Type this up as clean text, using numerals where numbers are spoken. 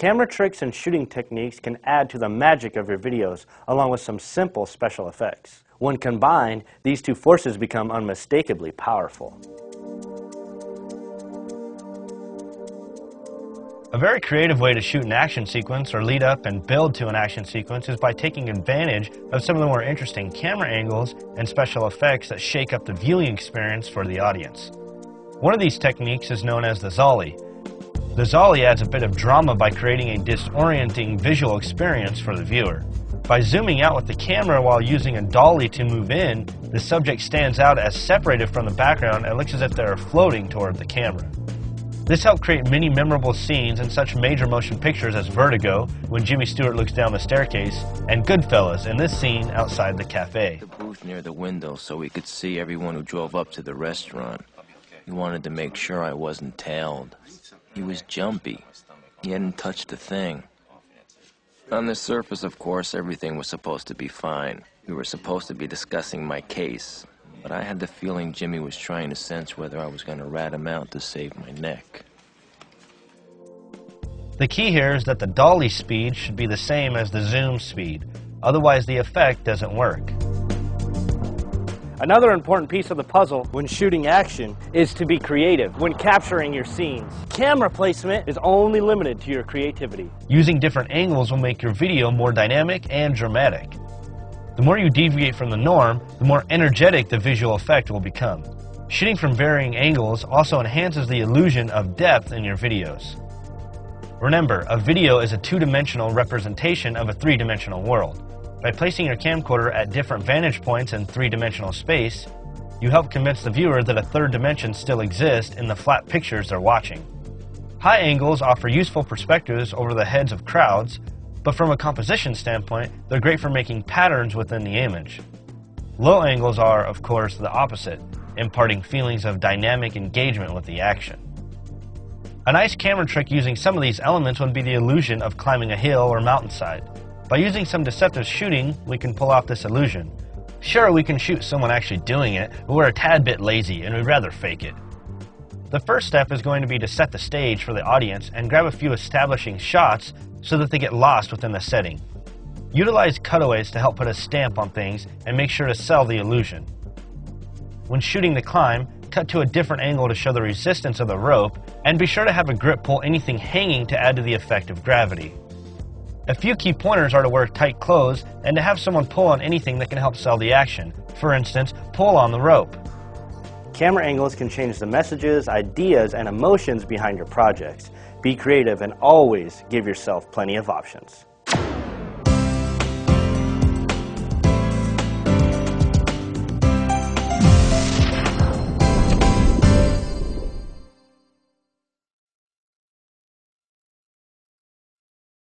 Camera tricks and shooting techniques can add to the magic of your videos, along with some simple special effects. When combined, these two forces become unmistakably powerful. A very creative way to shoot an action sequence or lead up and build to an action sequence is by taking advantage of some of the more interesting camera angles and special effects that shake up the viewing experience for the audience. One of these techniques is known as the Zolly. The Zolly adds a bit of drama by creating a disorienting visual experience for the viewer. By zooming out with the camera while using a dolly to move in, the subject stands out as separated from the background and looks as if they are floating toward the camera. This helped create many memorable scenes in such major motion pictures as Vertigo, when Jimmy Stewart looks down the staircase, and Goodfellas in this scene outside the cafe. The booth near the window so we could see everyone who drove up to the restaurant. He wanted to make sure I wasn't tailed. He was jumpy. He hadn't touched a thing. On the surface, of course, everything was supposed to be fine. We were supposed to be discussing my case, but I had the feeling Jimmy was trying to sense whether I was going to rat him out to save my neck. The key here is that the dolly speed should be the same as the zoom speed, otherwise the effect doesn't work. Another important piece of the puzzle when shooting action is to be creative when capturing your scenes. Camera placement is only limited to your creativity. Using different angles will make your video more dynamic and dramatic. The more you deviate from the norm, the more energetic the visual effect will become. Shooting from varying angles also enhances the illusion of depth in your videos. Remember, a video is a two-dimensional representation of a three-dimensional world. By placing your camcorder at different vantage points in three-dimensional space, you help convince the viewer that a third dimension still exists in the flat pictures they're watching. High angles offer useful perspectives over the heads of crowds, but from a composition standpoint, they're great for making patterns within the image. Low angles are, of course, the opposite, imparting feelings of dynamic engagement with the action. A nice camera trick using some of these elements would be the illusion of climbing a hill or mountainside. By using some deceptive shooting, we can pull off this illusion. Sure, we can shoot someone actually doing it, but we're a tad bit lazy and we'd rather fake it. The first step is going to be to set the stage for the audience and grab a few establishing shots so that they get lost within the setting. Utilize cutaways to help put a stamp on things and make sure to sell the illusion. When shooting the climb, cut to a different angle to show the resistance of the rope, and be sure to have a grip pull anything hanging to add to the effect of gravity. A few key pointers are to wear tight clothes and to have someone pull on anything that can help sell the action. For instance, pull on the rope. Camera angles can change the messages, ideas, and emotions behind your projects. Be creative and always give yourself plenty of options.